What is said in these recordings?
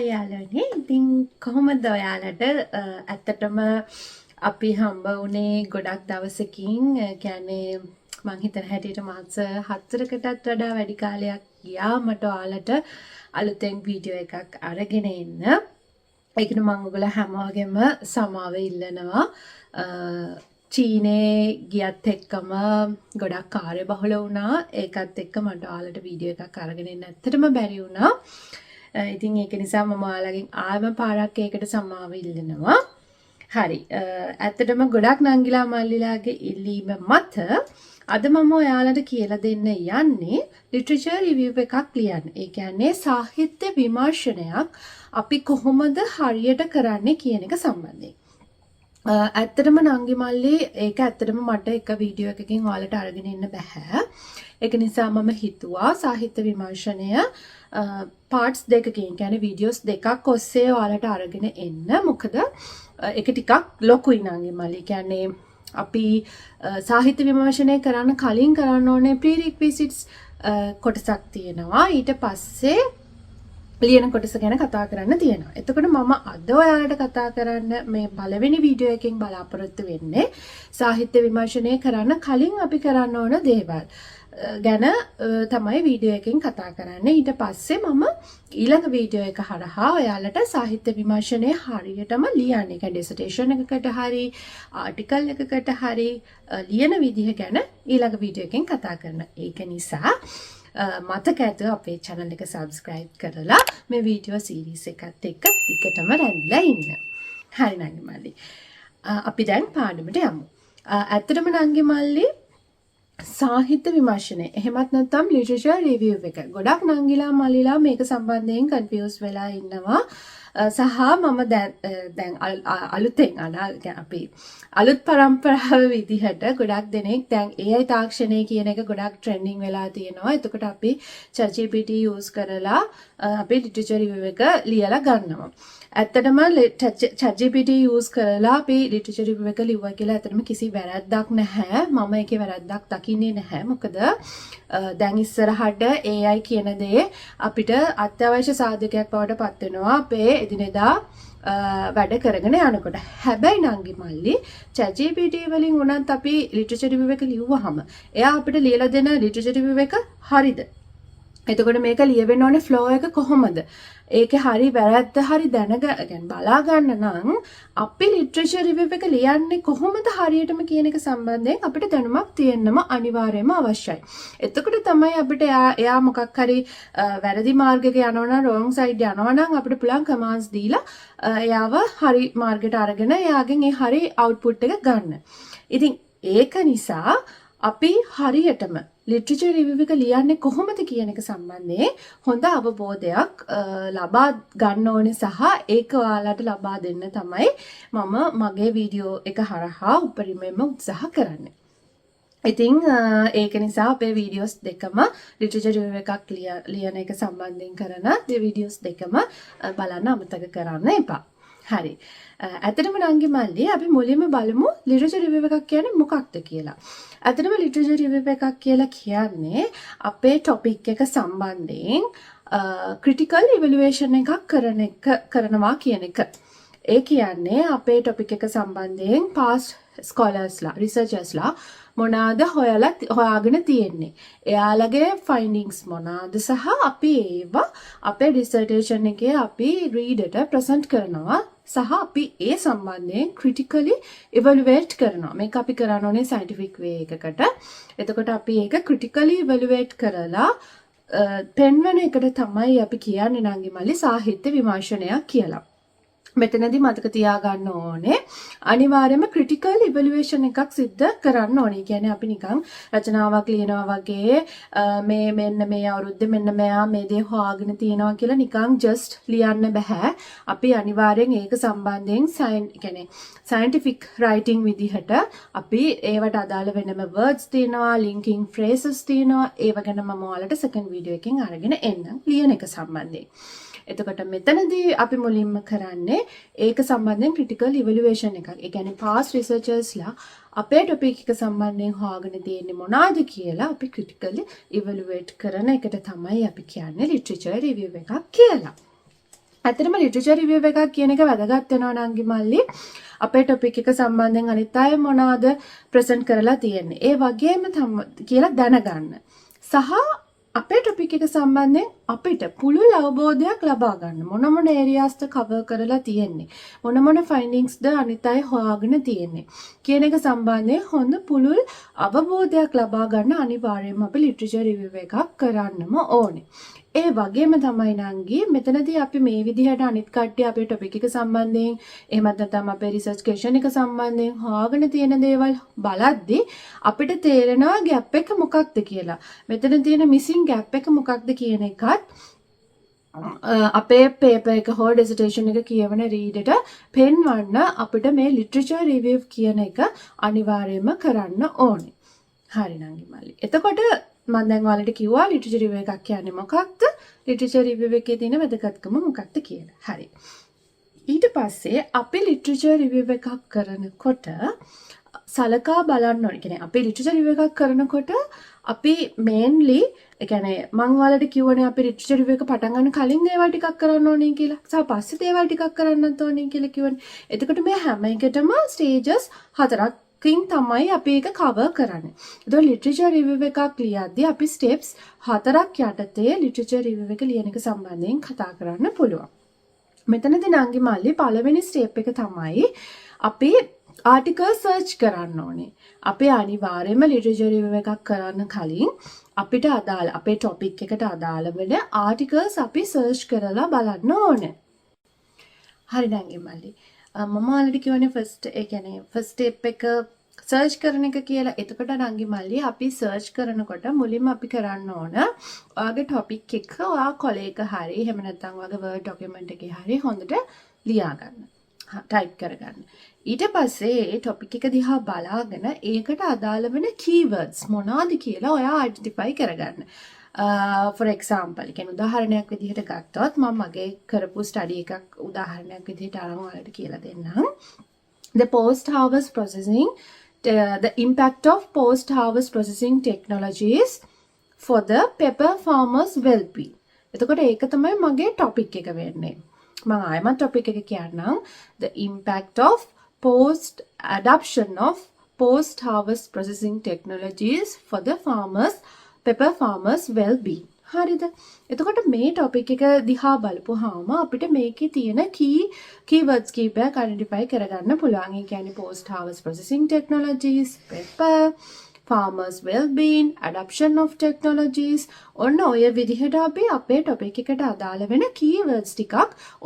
යාළුවනේ ඉතින් කොහොමද ඔයාලට ඇත්තටම අපි හම්බ වුණේ ගොඩක් දවසකින් කියන්නේ මං හිතන හැටියට මාස 4කටත් වඩා වැඩි කාලයක් ගියා මට ඔයාලට අලුතෙන් වීඩියෝ එකක් අරගෙන එන්න. ඒකට මම ඔයගොල්ලෝ හැම වගේම සමාව ඉල්ලනවා. චීනේ ගියත් එක්කම ගොඩක් කාර්යබහුල වුණා. ඒකත් එක්ක මට ඔයාලට වීඩියෝ එකක් අරගෙන එන්න ඇත්තටම බැරි වුණා. ඉතින් ඒක නිසා මම ඔයාලගෙන් ආවම පාරක් ඒකට සමාව ඉල්ලනවා. හරි. ඇත්තටම ගොඩක් නංගිලා මල්ලිලාගේ ඉල්ලීම මත අද මම ඔයාලට කියලා දෙන්න යන්නේ ලිටරචර් රිවිව් එකක් ලියන්න. ඒ කියන්නේ සාහිත්‍ය විමර්ශනයක් අපි කොහොමද හරියට කරන්නේ කියන එක සම්බන්ධයෙන්. ඇත්තටම නංගි මල්ලි ඒක ඇත්තටම මට එක වීඩියෝ එකකින් ඔයාලට අරගෙන එන්න බෑ. ඒක නිසා මම හිතුවා සාහිත්‍ය විමර්ශනය පාර්ට්ස් දෙකකින් කියන්නේ වීඩියෝස් දෙකක් ඔස්සේ ඔයාලට අරගෙන එන්න. මොකද ඒක ටිකක් ලොකුයි නංගි මල්ලි. කියන්නේ අපි සාහිත්‍ය විමර්ශනය කරන්න කලින් කරන්න ඕනේ ප්‍රීරික්විසිට්ස් කොටසක් තියෙනවා. ඊට පස්සේ ලියන කොටස ගැන කතා කරන්න තියෙනවා. එතකොට මම අද ඔයාලට කතා කරන්න මේ පළවෙනි වීඩියෝ එකෙන් බලාපොරොත්තු වෙන්නේ සාහිත්‍ය විමර්ශනය කරන්න කලින් අපි කරන්න ඕන දේවල් ගැන තමයි වීඩියෝ එකෙන් කතා කරන්නේ. ඊට පස්සේ මම ඊළඟ වීඩියෝ එක හරහා ඔයාලට සාහිත්‍ය විමර්ශනය හරියටම ලියන්න. ඒ කියන්නේ ඩිසර්ටේෂන් එකකට හරි ආටිකල් එකකට හරි ලියන විදිහ ගැන ඊළඟ වීඩියෝ එකෙන් කතා කරන්න. ඒක නිසා මතක ඇතුව අපේ channel එක subscribe කරලා මේ වීඩියෝ series එකත් එක්ක ටිකටම රැඳිලා ඉන්න. හරි නංගි මල්ලි. අපි දැන් පාඩමට යමු. ඇත්තටම නංගි මල්ලි සාහිත්‍ය විමර්ශනය එහෙමත් නැත්නම් ලිටරචර් රිවිව් එක ගොඩක් නංගිලා මල්ලිලා මේක සම්බන්ධයෙන් කන්ෆියුස් වෙලා ඉන්නවා. සහ මම දැන් අලුතෙන් අපි අලුත් පරම්පරාව විදිහට ගොඩක් දෙනෙක් දැන් AI තාක්ෂණය කියන එක ගොඩක් ට්‍රෙන්ඩින් වෙලා තියෙනවා. එතකොට අපි ChatGPT use කරලා අපි ලිටරචර් රිවිව් එක ලියලා ගන්නවා. ඇත්තටම ChatGPT use කරලා අපි ලිටරචර් රිවිව් එක ලිව්වා කියලා ඇත්තටම කිසි වැරද්දක් නැහැ. මම ඒකේ වැරද්දක් දකින්නේ නැහැ. මොකද දැන් ඉස්සරහට AI කියන දේ අපිට අත්‍යවශ්‍ය සාධකයක් බවට පත් වෙනවා අපේ එදිනෙදා වැඩ කරගෙන යනකොට. හැබැයි නංගි මල්ලි ChatGPT වලින් උනත් අපි ලිටරචර් රිවිව් එක ලිව්වහම එයා අපිට ලියලා දෙන ලිටරචර් රිවිව් එක හරිද? එතකොට මේක ලියවෙන්න ඕනේ ෆ්ලෝ එක කොහොමද? ඒකේ හරි වැරද්ද හරි බලා ගන්න නම් අපි ලිටරචර් රිවිව් එක ලියන්නේ කොහොමද හරියටම කියන එක සම්බන්ධයෙන් අපිට දැනුමක් තියෙන්නම අනිවාර්යයෙන්ම අවශ්‍යයි. එතකොට තමයි අපිට එයා මොකක් හරි වැරදි මාර්ගයක යනවා නම් wrong side යනවා නම් අපිට පුළුවන් commands දීලා එයාව හරි මාර්ගයට අරගෙන එයාගෙන් ඒ හරි output එක ගන්න. ඉතින් ඒක නිසා අපි හරියටම ලිටරචර් රිවිව් එක ලියන්නේ කොහොමද කියන එක සම්බන්ධයෙන් හොඳ අවබෝධයක් ලබා ගන්න ඕනේ සහ ඒක ඔයාලට ලබා දෙන්න තමයි මම මගේ වීඩියෝ එක හරහා උපරිමයෙන්ම උත්සාහ කරන්නේ. ඉතින් ඒක නිසා අපේ වීඩියෝස් දෙකම ලිටරචර් රිවිව් එකක් ලියන එක සම්බන්ධයෙන් කරන වීඩියෝස් දෙකම බලන්න අමතක කරන්න එපා. හරි. ඇත්තටම නංගි මල්ලි අපි මුලින්ම බලමු ලිටරචර් රිවිව් එකක් කියන්නේ මොකක්ද කියලා. ඇත්තටම ලිටරචර් රිවිව් එකක් කියලා කියන්නේ අපේ ටොපික් එක සම්බන්ධයෙන් ක්‍රිටිකල් ඉවැලුවේෂන් එකක් කරනවා කියන එක. ඒ කියන්නේ අපේ ටොපික් එක සම්බන්ධයෙන් past scholars researchers මොනවාද හොයාගෙන තියෙන්නේ. එයාලගේ findings මොනවාද සහ අපි ඒවා අපේ dissertation එකේ අපි readerට present කරනවා සහ අපි ඒ සම්බන්ධයෙන් critically evaluate කරනවා. මේක අපි කරන්න ඕනේ scientific way එකකට. එතකොට අපි ඒක critically evaluate කරලා පෙන්වන එකට තමයි අපි කියන්නේ නංගි මල්ලි සාහිත්‍ය විමර්ශනයක් කියලා. මෙතනදී මතක තියාගන්න ඕනේ අනිවාර්යයෙන්ම ක්‍රිටිකල් ඉවැලුවේෂන් එකක් සිද්ධ කරන්න ඕනේ. කියන්නේ අපි නිකන් රචනාවක් ලියනවා වගේ මේ මෙන්න මේ අවුරුද්දේ මෙන්න මෙයා මේ දේ හොයාගෙන තියෙනවා කියලා නිකන් ජස්ට් ලියන්න බෑ. අපි අනිවාර්යෙන් ඒක සම්බන්ධයෙන් කියන්නේ scientific writing විදිහට අපි ඒවට අදාළ වෙනම words තියෙනවා, linking phrases තියෙනවා. ඒව ගැන මම ඔයාලට second video එකෙන් අරගෙන එන්නම් ලියන එක සම්බන්ධයෙන්. එතකොට මෙතනදී අපි මුලින්ම කරන්නේ ඒක සම්බන්ධයෙන් ක්‍රිටිකල් ඉවැලුවේෂන් එකක්. ඒ කියන්නේ past researchersලා අපේ ටොපික් එක සම්බන්ධයෙන් හොයාගෙන තියෙන්නේ මොනවාද කියලා අපි ක්‍රිටිකලි ඉවැලුවේට් කරන එකට තමයි අපි කියන්නේ ලිටරචර් රිවිව් එකක් කියලා. ඇත්තටම ලිටරචර් රිවිව් එකක් කියන එක වැදගත් වෙනවා නංගි මල්ලි. අපේ ටොපික් එක සම්බන්ධයෙන් අනිත් අය මොනවද ප්‍රසන්ට් කරලා තියෙන්නේ. ඒ වගේම කියලා දැනගන්න. සහ අපේ ටොපික් එක සම්බන්ධයෙන් අපිට පුළුල් අවබෝධයක් ලබා ගන්න. මොන මොන ඒරියාස්ද කවර් කරලා තියෙන්නේ. මොන මොන ෆයින්ඩින්ග්ස්ද අනිත් අය හොයාගෙන තියෙන්නේ. කියන එක සම්බන්ධයෙන් හොඳ පුළුල් අවබෝධයක් ලබා ගන්න අනිවාර්යයෙන්ම අපි ලිටරචර් රිවිව් එකක් කරන්නම ඕනේ. ඒ වගේම තමයි නංගි මෙතනදී අපි මේ විදිහට අනිත් කට්ටිය අපේ ටොපික් එක සම්බන්ධයෙන් එහෙමත් නැත්නම් අපේ රිසර්ච් ක්වෙස්චන් එක සම්බන්ධයෙන් හොයාගෙන තියෙන දේවල් බලද්දී අපිට තේරෙනවා ગેප් එක මොකක්ද කියලා. මෙතන තියෙන මිසින් ગેප් එක මොකක්ද කියන එකත් අපේ පේපර් එක හෝ ඩිසර්ටේෂන් එක කියවන රීඩට පෙන්වන්න අපිට මේ ලිටරචර් රිවිව් කියන එක අනිවාර්යයෙන්ම කරන්න ඕනේ. හරි නංගි මල්ලි. එතකොට මම දැන් ඔයාලට කිව්වා ලිටරචර් රිවිව් එකක් කියන්නේ මොකක්ද? ලිටරචර් රිවිව් එකේ තියෙන වැදගත්කම මොකක්ද කියලා. හරි. ඊට පස්සේ අපි ලිටරචර් රිවිව් එකක් කරනකොට සලකා බලන්න ඕනේ. කියන්නේ අපි ලිටරචර් රිවිව් එකක් කරනකොට අපි මේන්ලි ඒ කියන්නේ මම ඔයාලට කිව්වනේ අපි ලිටරචර් රිවිව් එක පටන් ගන්න කලින් දේවල් ටිකක් කරන්න ඕනේ කියලා. සහ පස්සේ දේවල් ටිකක් කරන්නත් ඕනේ කියලා කිව්වනේ. එතකොට මේ හැම එකටම ස්ටේජස් 4ක් කින් තමයි අපි ඒක කවර් කරන්නේ. ඒතකොට ලිටරචර් රිවිව් එකක් ලියද්දී අපි ස්ටෙප්ස් 4ක් යටතේ ලිටරචර් රිවිව් එක ලියන එක සම්බන්ධයෙන් කතා කරන්න පුළුවන්. මෙතනදී නංගි මල්ලි පළවෙනි ස්ටෙප් එක තමයි අපි ආටිකල් සර්ච් කරන්න ඕනේ. අපි අනිවාර්යයෙන්ම ලිටරචර් රිවිව් එකක් කරන්න කලින් අපිට අදාළ අපේ ටොපික් එකට අදාළ වෙන ආටිකල්ස් අපි සර්ච් කරලා බලන්න ඕනේ. හරි නංගි මල්ලි. මම ඔයාලට කියවනේ ෆස්ට් ස්ටෙප් එක සර්ච් කරන එක කියලා. එතකොට නංගි මල්ලි අපි සර්ච් කරනකොට මුලින්ම අපි කරන්න ඕන ඔයාගේ ටොපික් එක ඔයා කොලේක හරි එහෙම නැත්නම් ඔයාගේ වර්ඩ් ડોකියුමන්ට් එකේ හරි හොඳට ලියා ගන්න. ටයිප් කරගන්න. ඊට පස්සේ ඒ ටොපික් එක දිහා බලාගෙන ඒකට අදාළ වෙන කීවර්ඩ්ස් මොනවාද කියලා ඔයා අයිඩෙන්ටිෆයි කරගන්න. for example කියන්නේ උදාහරණයක් විදිහට ගත්තොත් මම මගේ කරපු ස්ටඩි එකක් උදාහරණයක් විදිහට අරන් ඔයාලට කියලා දෙන්නම්. The post harvest processing the impact of post harvest processing technologies for the pepper farmers well-being. එතකොට ඒක තමයි මගේ topic එක වෙන්නේ. මම ආයෙමත් topic එක කියන්නම්. The impact of post adoption of post harvest processing technologies for the pepper farmers well-being. හරිද? එතකොට මේ topic එක දිහා බලපුවාම අපිට මේකේ තියෙන keywords කීපයක් identify කරගන්න පුළුවන්. ඒ කියන්නේ post harvest processing technologies, pepper, farmers well-being, adoption of technologies. ඔන්න ඔය විදිහට අපි අපේ topic එකට අදාළ වෙන keywords ටිකක්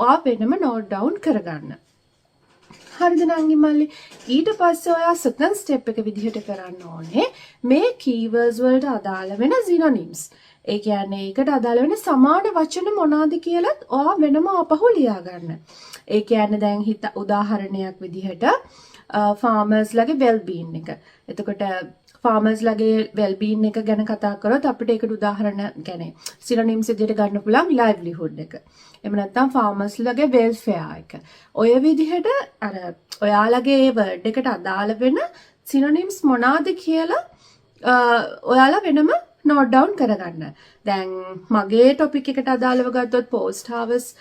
ඔයා වෙනම note down කරගන්න. හරිද නංගි මල්ලි? ඊට පස්සේ ඔයා second step එක විදිහට කරන්න ඕනේ මේ keywords වලට අදාළ වෙන synonyms. ඒ කියන්නේ ඒකට අදාළ වෙන සමාන වචන මොනවාද කියලාත් ඔයා වෙනම අපහු ලියා ගන්න. ඒ කියන්නේ දැන් උදාහරණයක් විදිහට farmers ලගේ well-being එක. එතකොට farmers ලගේ well-being එක ගැන කතා කරොත් අපිට ඒකට උදාහරණ කියන්නේ synonyms විදිහට ගන්න පුළුවන් livelihood එක. එහෙම නැත්නම් farmers ලගේ welfare එක. ඔය විදිහට අර ඔයාලගේ ඒ word එකට අදාළ වෙන synonyms මොනවාද කියලා ඔයාලා වෙනම note down කරගන්න. දැන් මගේ topic එකට අදාළව ගත්තොත් post harvest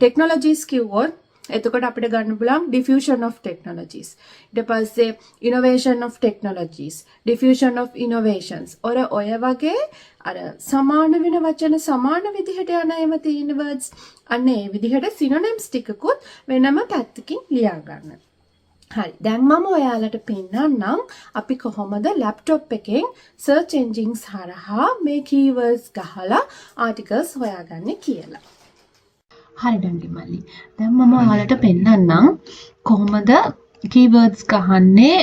technologies කිව්වොත් එතකොට අපිට ගන්න පුළුවන් diffusion of technologies. ඊට පස්සේ innovation of technologies, diffusion of innovations. ඔය වගේ අර සමාන වෙන වචන සමාන විදිහට යන ඒවා තියෙන words අන්න ඒ විදිහට synonyms ටිකකුත් වෙනම පැත්තකින් ලියා ගන්න. හරි. දැන් මම ඔයාලට පෙන්නන්නම් අපි කොහොමද laptop එකෙන් search engines හරහා මේ keywords ගහලා articles හොයාගන්නේ කියලා. හරි ඩංගි මල්ලි. දැන් මම ඔයාලට පෙන්නන්නම් කොහොමද keywords ගහන්නේ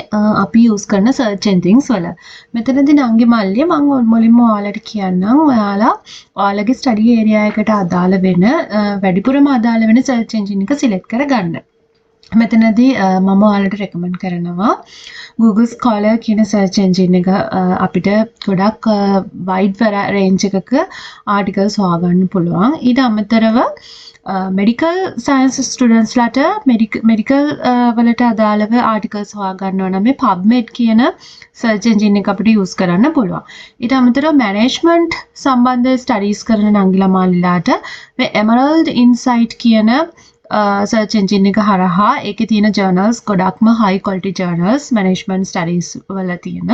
අපි use කරන search engines වල. මෙතනදී නංගි මල්ලි මම මුලින්ම ඔයාලට කියන්නම් ඔයාලගේ study area එකට අදාළ වෙන වැඩිපුරම අදාළ වෙන search engine එක select කරගන්න. මෙතනදී මම ඔයාලට රෙකමන්ඩ් කරනවා Google Scholar කියන search engine එක අපිට ගොඩක් wide range එකක articles හොයාගන්න පුළුවන්. ඊට අමතරව medical science students ලට medical වලට අදාළව articles හොයාගන්නවා නම් මේ PubMed කියන search engine එක අපිට use කරන්න පුළුවන්. ඊට අමතරව management සම්බන්ධ studies කරන නංගිලා මාල්ලාට මේ Emerald Insight කියන search engine එක හරහා ඒකේ තියෙන journals ගොඩක්ම high quality journals management studies වල තියෙන.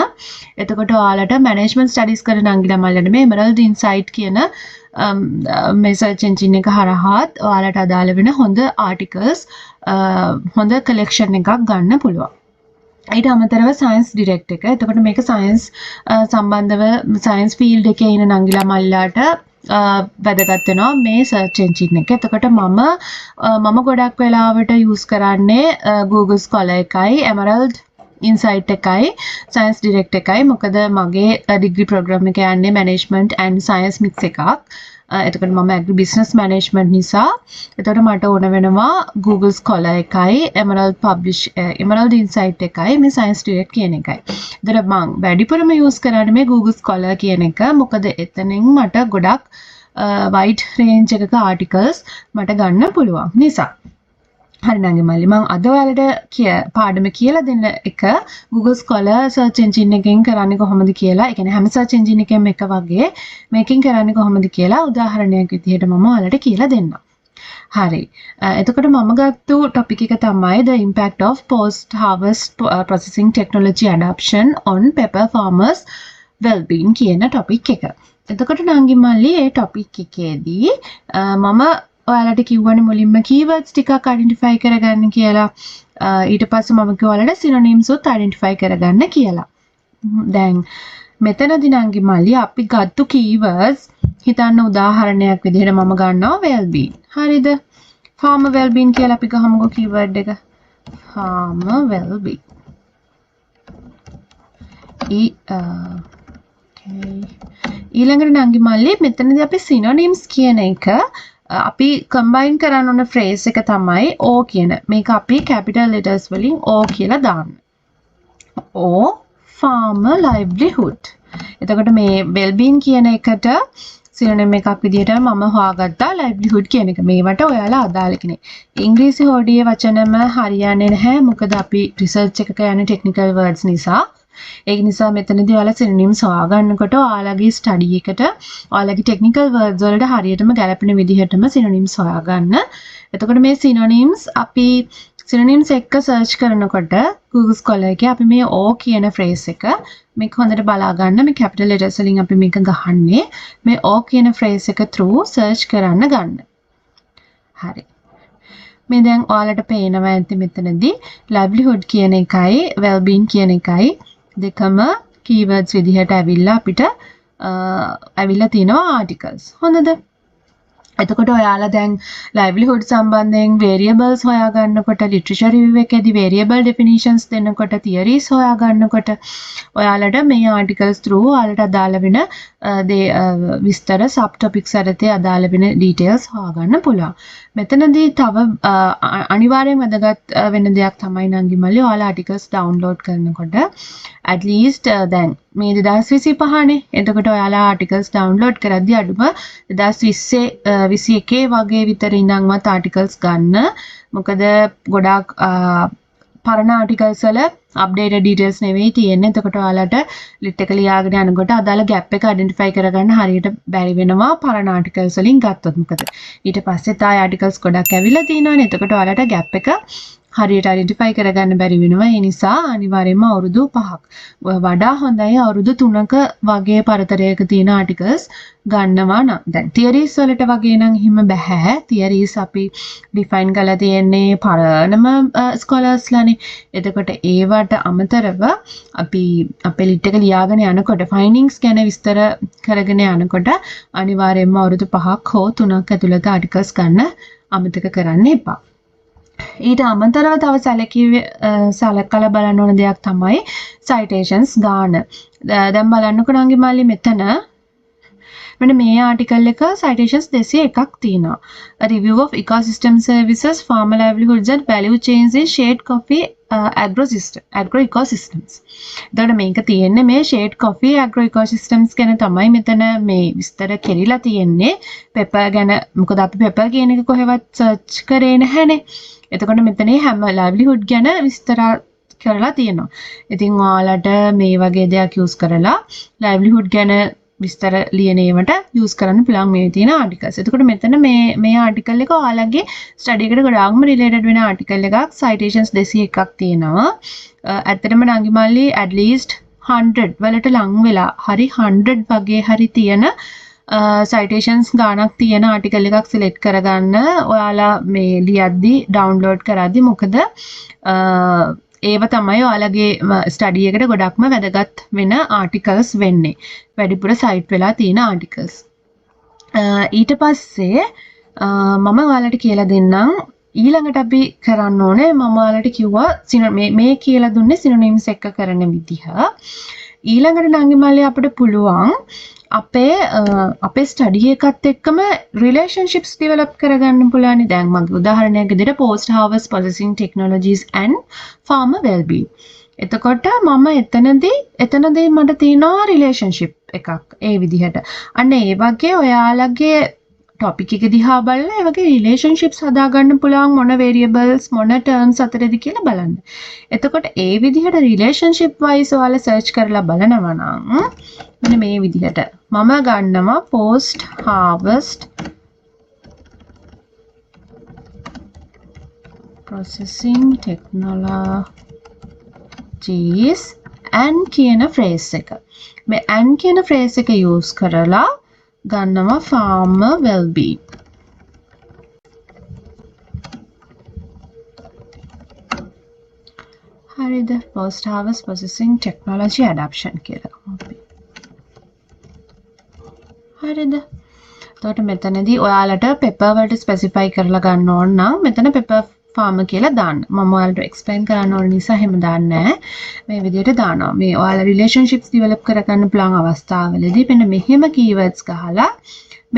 එතකොට ඔයාලට management studies කරන නංගිලා මල්ලට මේ Emerald Insight කියන මේ search engine එක හරහාත් ඔයාලට අදාළ වෙන හොඳ articles හොඳ collection එකක් ගන්න පුළුවන්. ඊට අමතරව science direct එක. එතකොට මේක science සම්බන්ධව science field එකේ ඉන්න නංගිලා මල්ලාට වැදගත් වෙනවා මේ search engine එක. එතකොට මම ගොඩක් වෙලාවට use කරන්නේ Google Scholar එකයි Emerald Insight එකයි Science Direct එකයි. මොකද මගේ degree program එක යන්නේ management and science mix එකක්. එතකොට මම agri business management නිසා එතකොට මට ඕන වෙනවා Google Scholar එකයි Emerald Insight එකයි මේ Science Direct කියන එකයි. එතකොට මම වැඩිපුරම use කරන්නේ මේ Google Scholar කියන එක. මොකද එතනින් මට ගොඩක් wide range එකක articles මට ගන්න පුළුවන් නිසා. හරි නංගි මල්ලි මම අද ඔයාලට පාඩම කියලා දෙන්න එක Google Scholar search engine එකෙන් කරන්නේ කොහොමද කියලා. ඒ කියන්නේ හැම search engine එකෙම එක වගේ මේකෙන් කරන්නේ කොහොමද කියලා උදාහරණයක් විදිහට මම ඔයාලට කියලා දෙන්නම්. හරි. එතකොට මම ගත්තු topic එක තමයි the impact of post harvest processing technology adoption on pepper farmers well-being කියන topic එක. එතකොට නංගි මල්ලි මේ topic එකේදී මම ඔයාලට කිව්වනේ මුලින්ම keywords ටිකක් identify කරගන්න කියලා. ඊට පස්සේ මම කිව්වා ඔයාලට synonyms උත් identify කරගන්න කියලා. දැන් මෙතනදී නංගි මල්ලි අපි ගත්තු keywords හිතන්න උදාහරණයක් විදිහට මම ගන්නවා well-being. හරිද? farmer well-being කියලා අපි ගහමුකෝ keyword එක. farmer well-being. ඊළඟට නංගි මල්ලි මෙතනදී අපි synonyms කියන එක අපි combine කරන්න ඕන phrase එක තමයි O කියන. මේක අපි capital letters වලින් O කියලා දාන්න. O farmer livelihood. එතකොට මේ well-being කියන එකට synonym එකක් විදිහට මම හොයාගත්තා livelihood කියන එක. මේවට ඔයාලා අදාළ කෙනෙක්. ඉංග්‍රීසි හොඩියේ වචනම හරියන්නේ නැහැ. මොකද අපි research එකක යන්නේ technical words නිසා. ඒක නිසා මෙතනදී ඔයාලා synonyms හොයාගන්නකොට ඔයාලගේ study එකට ඔයාලගේ technical words වලට හරියටම ගැලපෙන විදිහටම synonyms හොයාගන්න. එතකොට මේ synonyms අපි synonyms එක search කරනකොට Google Scholar එකේ අපි මේ O කියන phrase එක මේක හොඳට බලා ගන්න. මේ capital letters වලින් අපි මේක ගහන්නේ මේ O කියන phrase එක through search කරන්න ගන්න. හරි. මේ දැන් ඔයාලට පේනවා ඇති මෙතනදී livelihood කියන එකයි well-being කියන එකයි දෙකම keywords විදිහට ඇවිල්ලා අපිට ඇවිල්ලා තිනවා articles. හොඳද? එතකොට ඔයාලා දැන් livelihood සම්බන්ධයෙන් variables හොයාගන්නකොට literature review එකේදී variable definitions දෙන්නකොට theories හොයාගන්නකොට ඔයාලට මේ articles through ඔයාලට අදාළ වෙන විස්තර sub topics යටතේ අදාළ වෙන details හොයාගන්න පුළුවන්. මෙතනදී තව අනිවාර්යෙන් වැදගත් වෙන දෙයක් තමයි නංගි මල්ලි ඔයාලා articles download කරනකොට at least දැන් මේ 2025 නේ. එතකොට ඔයාලා articles download කරද්දී අඩුම 2021 වගේ විතර ඉඳන්වත් articles ගන්න. මොකද ගොඩාක් පරණ articles වල updated details නෙවෙයි තියෙන්නේ. එතකොට ඔයාලට lit එක ලියාගෙන යනකොට අදාළ gap එක identify කරගන්න හරියට බැරි වෙනවා පරණ articles වලින් ගත්තොත්. මොකද ඊට පස්සේ තායි articles ගොඩක් ඇවිල්ලා තියෙනවානේ. එතකොට ඔයාලට gap එක හරියට identify කරගන්න බැරි වෙනවා. ඒ නිසා අනිවාර්යයෙන්ම අවුරුදු 5ක් වඩා හොඳයි අවුරුදු 3ක වගේ පරතරයක තියෙන articles ගන්නවා නම්. දැන් theories වලට වගේ නම් හිම බෑ. theories අපි define කරලා තියෙන්නේ පරණම scholars ලානේ. එතකොට ඒවට අමතරව අපි අපේ lit එක ලියාගෙන යනකොට findings ගැන විස්තර කරගෙන යනකොට අනිවාර්යයෙන්ම අවුරුදු 5ක් හෝ 3ක් ඇතුළත articles ගන්න අමතක කරන්න එපා. ඊට අමතරව තව සැලකලා බලන්න ඕන දෙයක් තමයි citations ගාන. දැන් බලන්නකො නංගි මල්ලි මෙතන මෙන්න මේ ආටිකල් එක citations 201ක් තියෙනවා. A review of ecosystem services, farmer livelihoods and value chains in shade coffee agro ecosystems. එතකොට මේක තියෙන්නේ මේ shade coffee agro ecosystems ගැන තමයි මෙතන මේ විස්තර කෙරිලා තියෙන්නේ. pepper ගැන මොකද අපි pepper කියන එක කොහෙවත් search කරේ නැහැනේ. එතකොට මෙතන හැම livelihood ගැන විස්තර කරලා තියෙනවා. ඉතින් ඔයාලට මේ වගේ දෙයක් use කරලා livelihood ගැන විස්තර ලියන ඒවට use කරන්න පුළුවන් මේ තියෙන articles. එතකොට මෙතන මේ article එක ඔයාලගේ study එකට ගොඩාක්ම related වෙන article එකක්. citations 201ක් තියෙනවා. ඇත්තටම නංගිමල්ලි at least 100 වලට ලං වෙලා හරි 100 වගේ හරි තියෙන citations ගානක් තියෙන article එකක් select කරගන්න ඔයාලා මේ ලියද්දි download කරද්දි මොකද ඒව තමයි ඔයාලගේ ස්ටඩි එකට ගොඩක්ම වැදගත් වෙන ආටිකල්ස් වෙන්නේ. වැඩිපුර සයිට් වෙලා තියෙන ආටිකල්ස්. ඊට පස්සේ මම ඔයාලට කියලා දෙන්නම් ඊළඟට අපි කරන්න ඕනේ මම ඔයාලට කිව්වා මේ කියලා දුන්නේ සිනොනිම්ස් එක්ක කරන විදිහ. ඊළඟට නංගිමල්ලි අපිට පුළුවන් අපේ ස්ටඩි එකත් එක්කම relationships develop කරගන්න පුළුවන්. දැන් මගේ උදාහරණයක් විදිහට post harvest processing technologies and farmer well-being. එතකොට මම එතනදී මට තියෙනවා relationship එකක් ඒ විදිහට. අන්න ඒ වගේ ඔයාලගේ topic එක දිහා බලලා ඒ වගේ relationships හදාගන්න පුළුවන් මොන variables මොන terms අතරද කියලා බලන්න. එතකොට ඒ විදිහට relationship wise ඔයාලා search කරලා බලනවා නම් මෙන්න මේ විදිහට මම ගන්නවා post harvest processing technologies and කියන phrase එක. මේ and කියන phrase එක use කරලා ගන්නවා farmer well-being. හරිද? post harvest processing technology adoption කියලා. හරිද? එතකොට මෙතනදී ඔයාලට pepper වලට specify කරලා ගන්න ඕන නම් මෙතන pepper farmer කියලා දාන්න. මම ඔයාලට explain කරන්න ඕන නිසා එහෙම දාන්නේ නැහැ. මේ විදිහට දානවා. මේ ඔයාලා relationships develop කරගන්න පුළුවන් අවස්ථාවලදී මෙන්න මෙහෙම keywords ගහලා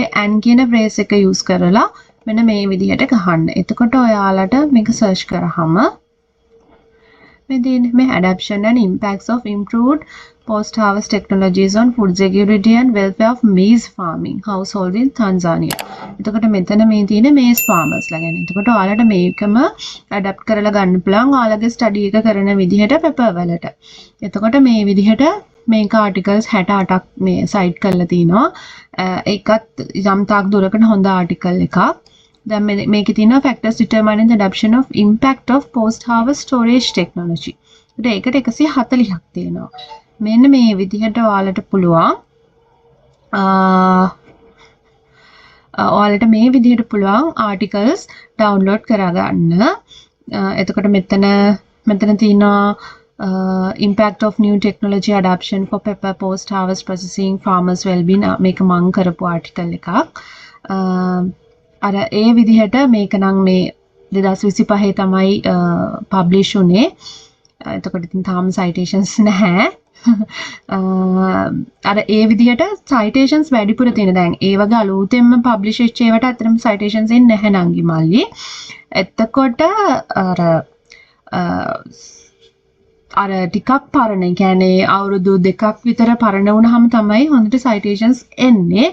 මේ and කියන phrase එක use කරලා මෙන්න මේ විදිහට ගහන්න. එතකොට ඔයාලට මේක search කරාම මේ adoption and impacts of improved post-harvest technologies on food security and welfare of maize farming household in Tanzania. එතකොට මෙතන මේ තියෙන maize farmers ලා ගැන. එතකොට ඔයාලට මේකම adapt කරලා ගන්න පුළුවන් ඔයාලගේ study එක කරන විදිහට paper වලට. එතකොට මේ විදිහට මේක articles 68ක් මේ cite කරලා තිනවා. ඒකත් යම් තාක් දුරකට හොඳ article එකක්. දැන් මේකේ තියෙනවා factors determining the adoption of impact of post-harvest storage technology. ඒකට 140ක් තියෙනවා. මෙන්න මේ විදිහට ඔයාලට පුළුවන් ආටිකල්ස් ඩවුන්ලෝඩ් කරගන්න. එතකොට මෙතන තියෙනවා impact of new technology adoption for pepper post harvest processing farmers well-being මේක මං කරපු ආටිකල් එකක්. අර ඒ විදිහට මේක නම් මේ 2025 තමයි පබ්ලිෂ් උනේ. එතකොට ඉතින් තාම citations නැහැ. අර ඒ විදිහට citations වැඩිපුර තියෙන. දැන් ඒ වගේ අලුතෙන්ම publish වෙච්ච ඒවට අතරම citations එන්නේ නැහැ නංගි මල්ලි. එතකොට අර ටිකක් පරණ, ඒ කියන්නේ අවුරුදු 2ක් විතර පරණ වුණාම තමයි හොඳට citations එන්නේ.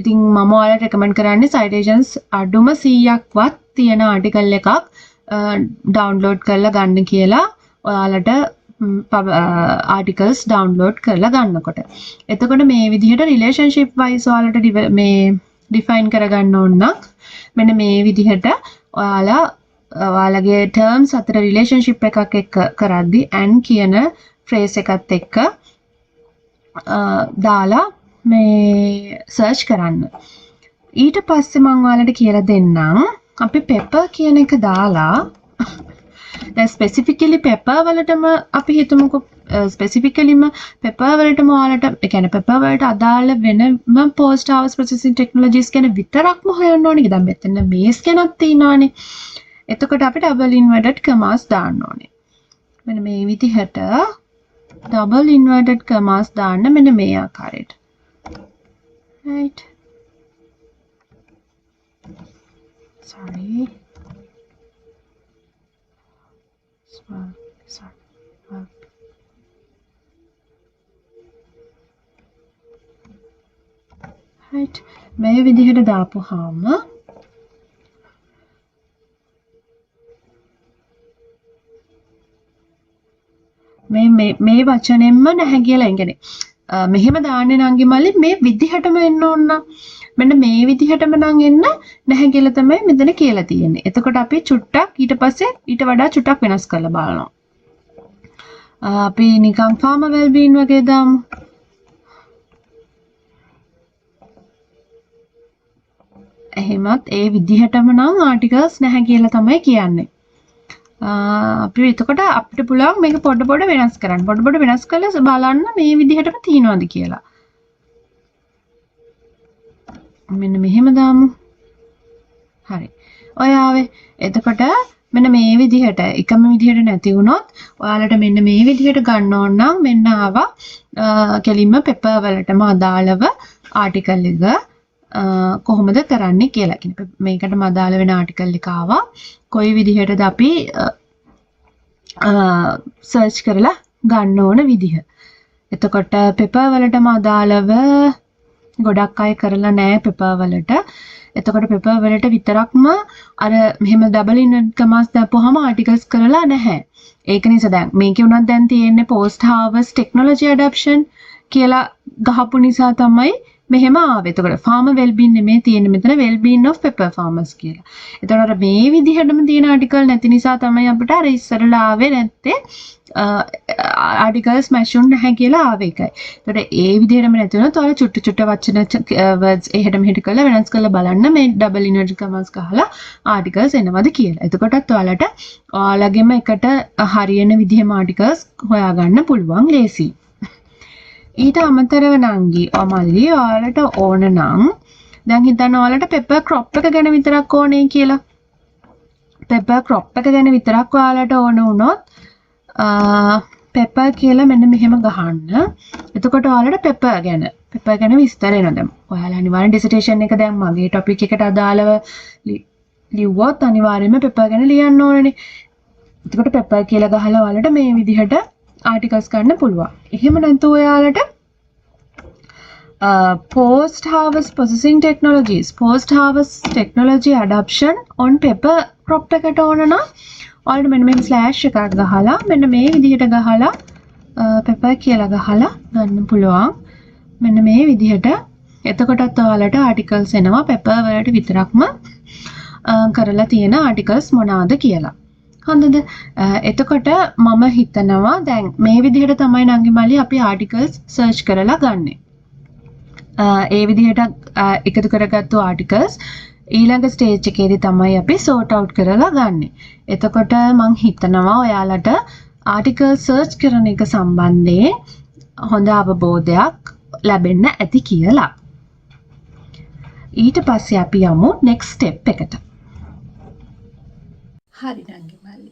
ඉතින් මම ඔයාලට recommend කරන්නේ citations අඩුම 100ක්වත් තියෙන article එකක් download කරලා ගන්න කියලා ඔයාලට articles download කරලා ගන්නකොට. එතකොට මේ විදිහට relationship wise ඔයාලට මේ define කරගන්න ඕන නම් මෙන්න මේ විදිහට ඔයාලගේ terms අතර relationship එකක් එක්ක කරද්දී and කියන phrase එකත් එක්ක දාලා මේ search කරන්න. ඊට පස්සේ මම ඔයාලට කියලා දෙන්නම් අපි pepper කියන එක දාලා දැන් ස්පෙસિෆිකලි pepper වලටම අපි හිතමුකෝ ස්පෙસિෆිකලිම pepper වලටම ඔයාලට ඒ කියන්නේ pepper වලට අදාළ වෙනම post harvest processing technologies ගැන විතරක්ම හොයන්න ඕනේ. දැන් මෙතන maize ගැනත් තියෙනවානේ. එතකොට අපි double inverted commas දාන්න ඕනේ. මෙන්න මේ විදිහට double inverted commas දාන්න මෙන්න මේ ආකාරයට. right. sorry. right. මේ විදිහට දාපුවාම මේ වචනෙන්ම නැහැ කියලා කියන්නේ මෙහෙම දාන්නේ නංගි මල්ලි මේ විදිහටම එන්න ඕන මෙන්න මේ විදිහටම නම් එන්න නැහැ කියලා තමයි මෙතන කියලා තියෙන්නේ. එතකොට අපි චුට්ටක් ඊට පස්සේ ඊට වඩා චුට්ටක් වෙනස් කරලා බලනවා. අපි නිකන් farmer well-being වගේ දාමු. එහෙමත් ඒ විදිහටම නම් ආටිකල්ස් නැහැ කියලා තමයි කියන්නේ. අපි එතකොට අපිට පුළුවන් මේක පොඩ වෙනස් කරන්න. පොඩ වෙනස් කරලා බලන්න මේ විදිහටම තියෙනවද කියලා. මෙන්න මෙහෙම දාමු. හරි. ඔය ආවේ. එතකොට මෙන්න මේ විදිහට එකම විදිහට නැති වුණොත් ඔයාලට මෙන්න මේ විදිහට ගන්න ඕන නම් මෙන්න ආවා කෙලින්ම පෙපර් වලටම අදාළව ආටිකල් එක කොහොමද කරන්නේ කියලා. කියන්නේ මේකටම අදාළ වෙන ආටිකල් එක ආවා. කොයි විදිහටද අපි සර්ච් කරලා ගන්න ඕන විදිහ. එතකොට පෙපර් වලටම අදාළව ගොඩක් අය කරලා නැහැ පෙපර් වලට. එතකොට පෙපර් වලට විතරක්ම අර මෙහෙම ඩබල් ඉන්වර්ටඩ් කමාස් දාපුවාම ආටිකල්ස් කරලා නැහැ. ඒක නිසා දැන් මේකේ උනත් දැන් තියෙන්නේ post harvest technology adoption කියලා ගහපු නිසා තමයි මෙහෙම ආවේ. එතකොට farmer well-being නෙමෙයි තියෙන්නේ මෙතන well-being of pepper farmers කියලා. එතකොට මේ විදිහටම තියෙන ආටිකල් නැති නිසා තමයි අපිට අර ඉස්සරලා ආවේ නැත්තේ ආටිකල්ස් මැෂුන් නැහැ කියලා ආවේ එකයි. එතකොට ඒ විදිහටම නැති වුණොත් ඔයාලා චුට්ට වචන words එහෙට මෙහෙට කරලා වෙනස් කරලා බලන්න මේ double inverted commas ගහලා ආටිකල්ස් එනවද කියලා. එතකොටත් ඔයාලට ඔයාලගෙම එකට හරියන විදිහම ආටිකල්ස් හොයාගන්න පුළුවන් ලේසි. ඊට අමතරව නංගි මල්ලි ඔයාලට ඕන නම් දැන් හිතන්න ඔයාලට පෙපර් ක්‍රොප් එක ගැන විතරක් ඕනේ කියලා. පෙපර් ක්‍රොප් එක ගැන විතරක් ඔයාලට ඕන වුණොත් පෙපර් කියලා මෙන්න මෙහෙම ගහන්න. එතකොට ඔයාලට පෙපර් ගැන විස්තර එනවා. දැන් ඔයාලා අනිවාර්යෙන් ඩිසර්ටේෂන් එක දැන් මගේ ටොපික් එකට අදාළව ලිව්වොත් අනිවාර්යයෙන්ම පෙපර් ගැන ලියන්න ඕනනේ. එතකොට පෙපර් කියලා ගහලා ඔයාලට මේ විදිහට ආටිකල්ස් ගන්න පුළුවන්. එහෙම නැත්නම් ඔයාලට post harvest processing technologies post harvest technology adoption on paper crop එකට ඕන නම් ඔයාලට මෙන්න මේ ස්ලෑෂ් එකක් ගහලා මෙන්න මේ විදිහට ගහලා paper කියලා ගහලා ගන්න පුළුවන්. මෙන්න මේ විදිහට. එතකොටත් ඔයාලට ආටිකල්ස් එනවා paper වලට විතරක්ම කරලා තියෙන ආටිකල්ස් මොනවාද කියලා. හොඳද? එතකොට මම හිතනවා දැන් මේ විදිහට තමයි නංගි මල්ලි අපි ආටිකල්ස් සර්ච් කරලා ගන්නෙ. ඒ විදිහට එකතු කරගත්තු ආටිකල්ස් ඊළඟ ස්ටේජ් එකේදී තමයි අපි sort out කරලා ගන්නෙ. එතකොට මං හිතනවා ඔයාලට ආටිකල් සර්ච් කරන එක සම්බන්ධයෙන් හොඳ අවබෝධයක් ලැබෙන්න ඇති කියලා. ඊට පස්සේ අපි යමු next step එකට. හරි නංගි මල්ලි.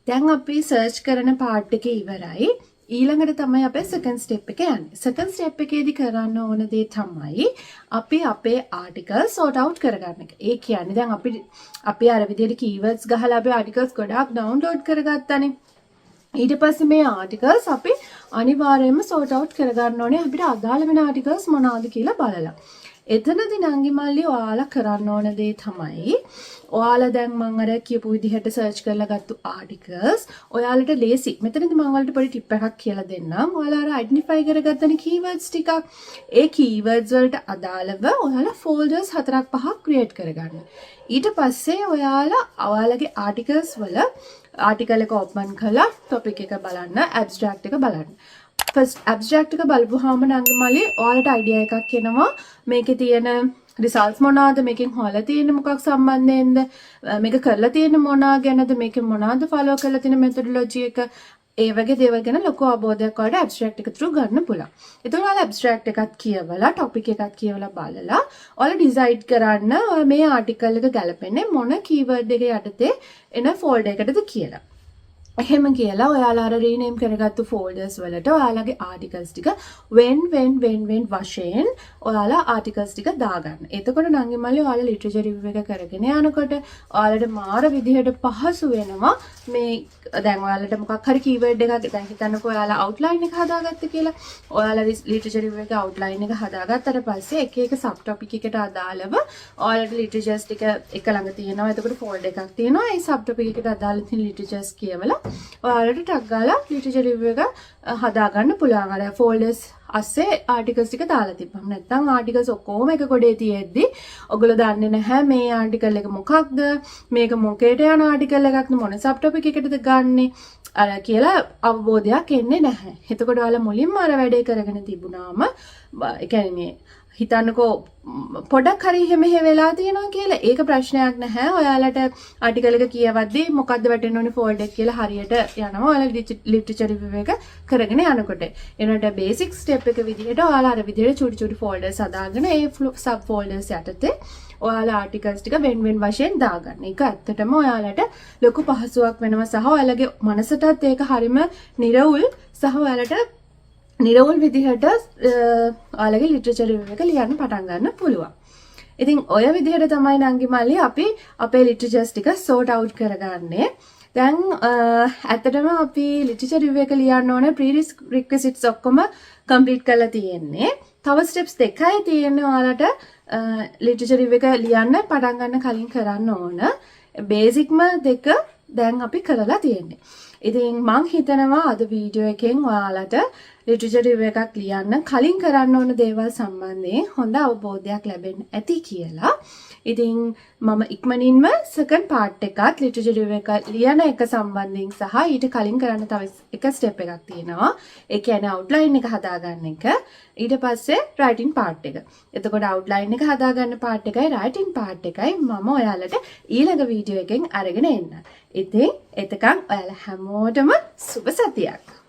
දැන් අපි සර්ච් කරන පාර්ට් එක ඉවරයි. ඊළඟට තමයි අපේ සෙකන්ඩ් ස්ටෙප් එක යන්නේ. සෙකන්ඩ් ස්ටෙප් එකේදී කරන්න ඕන දේ තමයි අපි අපේ ආටිකල් sort out කරගන්න එක. ඒ කියන්නේ දැන් අපි අර විදිහට keywords ගහලා අපි ආටිකල්ස් ගොඩාක් download කරගත්තානේ. ඊට පස්සේ මේ ආටිකල්ස් අපි අනිවාර්යයෙන්ම sort out කරගන්න ඕනේ අපිට අදාළ වෙන ආටිකල්ස් මොනවාද කියලා බලලා. එතනදී නංගි මල්ලි ඔයාලා කරන්න ඕන දේ තමයි ඔයාලා දැන් මම අර කියපු විදිහට සර්ච් කරලා ගත්තු ආටිකල්ස් ඔයාලට ලේසි. මෙතනදී මම ඔයාලට පොඩි ටිප් එකක් කියලා දෙන්නම්. ඔයාලා අර අයිඩෙන්ටිෆයි කරගත්තනේ keywords ටිකක්. ඒ keywords වලට අදාළව ඔයාලා folders 4-5ක් create කරගන්න. ඊට පස්සේ ඔයාලගේ ආටිකල්ස් වල ආටිකල් එක open කරලා topic එක බලන්න, abstract එක බලන්න. first abstract එක බලපුවාම නංගි මල්ලි ඔයාලට idea එකක් එනවා. මේකේ තියෙන results මොනවාද, මේකෙන් හොයලා තියෙන මොකක් සම්බන්ධයෙන්ද, මේක කරලා තියෙන මොනවා ගැනද, මේකෙන් මොනවාද follow කරලා තියෙන methodology එක, ඒ වගේ දේවල් ගැන ලොකු අවබෝධයක් ඔයාලට abstract එක through ගන්න පුළුවන්. ඒතකොට ඔයාලා abstract එකත් කියවලා topic එකත් කියවලා බලලා ඔයාලා decide කරන්න මේ article එක ගැලපෙන්නේ මොන keyword එක යටතේ එන folder එකටද කියලා. එහෙම කියලා ඔයාලා අර රීනේම් කරගත්තු ෆෝල්ඩර්ස් වලට ඔයාලගේ ආටිකල්ස් ටික when වශයෙන් ඔයාලා ආටිකල්ස් ටික දාගන්න. එතකොට නංගි මල්ලි ඔයාලා ලිටරචර් රිවිව් එක කරගෙන යනකොට ඔයාලට මාර විදිහට පහසු වෙනවා මේ දැන් ඔයාලට මොකක් හරි කීවර්ඩ් එකක් දැන් හිතන්නකෝ ඔයාලා අවුට්ලයින් එක හදාගත්ත කියලා. ඔයාලා ලිටරචර් රිවිව් එකේ අවුට්ලයින් එක හදාගත්තට පස්සේ එක එක සබ් ටොපික් එකට අදාළව ඔයාලට ලිටරචර්ස් ටික එක ළඟ තියෙනවා. එතකොට ෆෝල්ඩර් එකක් තියෙනවා. ඒ සබ් ටොපික් එකට අදාළ තියෙන ලිටරචර්ස් කියවලා ඔයාලට ටක් ගාලා ලිටරචර් රිවිව් එක හදාගන්න පුළුවන්. අර ෆෝල්ඩර්ස් අස්සේ ආටිකල්ස් ටික දාලා තිබ්බම නැත්නම් ආටිකල්ස් ඔක්කොම එක කොටේ තියෙද්දි ඔයගොල්ලෝ දන්නේ නැහැ මේ ආටිකල් එක මොකක්ද මේක මොකේට යන ආටිකල් එකක්ද මොන සබ් ටොපික් එකකටද ගන්නෙ අර කියලා අවබෝධයක් එන්නේ නැහැ. එතකොට ඔයාලා මුලින්ම අර වැඩේ කරගෙන තිබුණාම ඒ කියන්නේ හිතන්නකෝ පොඩක් හරි මෙහෙ වෙලා තියෙනවා කියලා ඒක ප්‍රශ්නයක් නැහැ. ඔයාලට ආටිකල් එක කියවද්දී මොකද්ද වැටෙන්න ඕනේ ෆෝල්ඩර් එක කියලා හරියට යනවා. ඔයාලා ලිටරචර් රිවිව් එක කරගෙන යනකොට. එනකොට බේසික් ස්ටෙප් එක විදිහට ඔයාලා අර විදිහට චුටි චුටි ෆෝල්ඩර්ස් හදාගෙන ඒ සබ් ෆෝල්ඩර්ස් යටතේ ඔයාලා ආටිකල්ස් ටික වෙන වශයෙන් දාගන්න. ඒක ඇත්තටම ඔයාලට ලොකු පහසුවක් වෙනවා සහ ඔයාලගේ මනසටත් ඒක හරිම නිරවුල් සහ ඔයාලට නිරවුල් විදිහට ඔයාලගේ ලිටරචර් රිවිව් එක ලියන්න පටන් ගන්න පුළුවන්. ඉතින් ඔය විදිහට තමයි නංගි මල්ලි අපි අපේ ලිටරචර්ස් ටික සෝට් අවුට් කරගන්නේ. දැන් ඇත්තටම අපි ලිටරචර් රිවිව් එක ලියන්න ඕනේ ප්‍රීරික්විසිට්ස් ඔක්කොම කම්ප්ලීට් කරලා තියෙන්නේ. තව ස්ටෙප්ස් දෙකයි තියෙන්නේ ඔයාලට ලිටරචර් රිවිව් එක ලියන්න පටන් ගන්න කලින් කරන්න ඕන. බේසික්ම දෙක දැන් අපි කරලා තියෙන්නේ. ඉතින් මං හිතනවා අද වීඩියෝ එකෙන් ඔයාලට ලිටරචර් රිවිව් එකක් ලියන්න කලින් කරන්න ඕන දේවල් සම්බන්ධයෙන් හොඳ අවබෝධයක් ලැබෙන්න ඇති කියලා. ඉතින් මම ඉක්මනින්ම සෙකන්ඩ් පාර්ට් එකත් ලිටරචර් රිවිව් එක ලියන එක සම්බන්ධයෙන් සහ ඊට කලින් කරන්න තව එක ස්ටෙප් එකක් තියෙනවා. ඒ කියන්නේ අවුට්ලයින් එක හදාගන්න එක. ඊට පස්සේ රයිටින් පාර්ට් එක. එතකොට අවුට්ලයින් එක හදාගන්න පාර්ට් එකයි රයිටින් පාර්ට් එකයි මම ඔයාලට ඊළඟ වීඩියෝ එකෙන් අරගෙන එන්න. ඉතින් එතකන් ඔයාලා හැමෝටම සුබ සතියක්.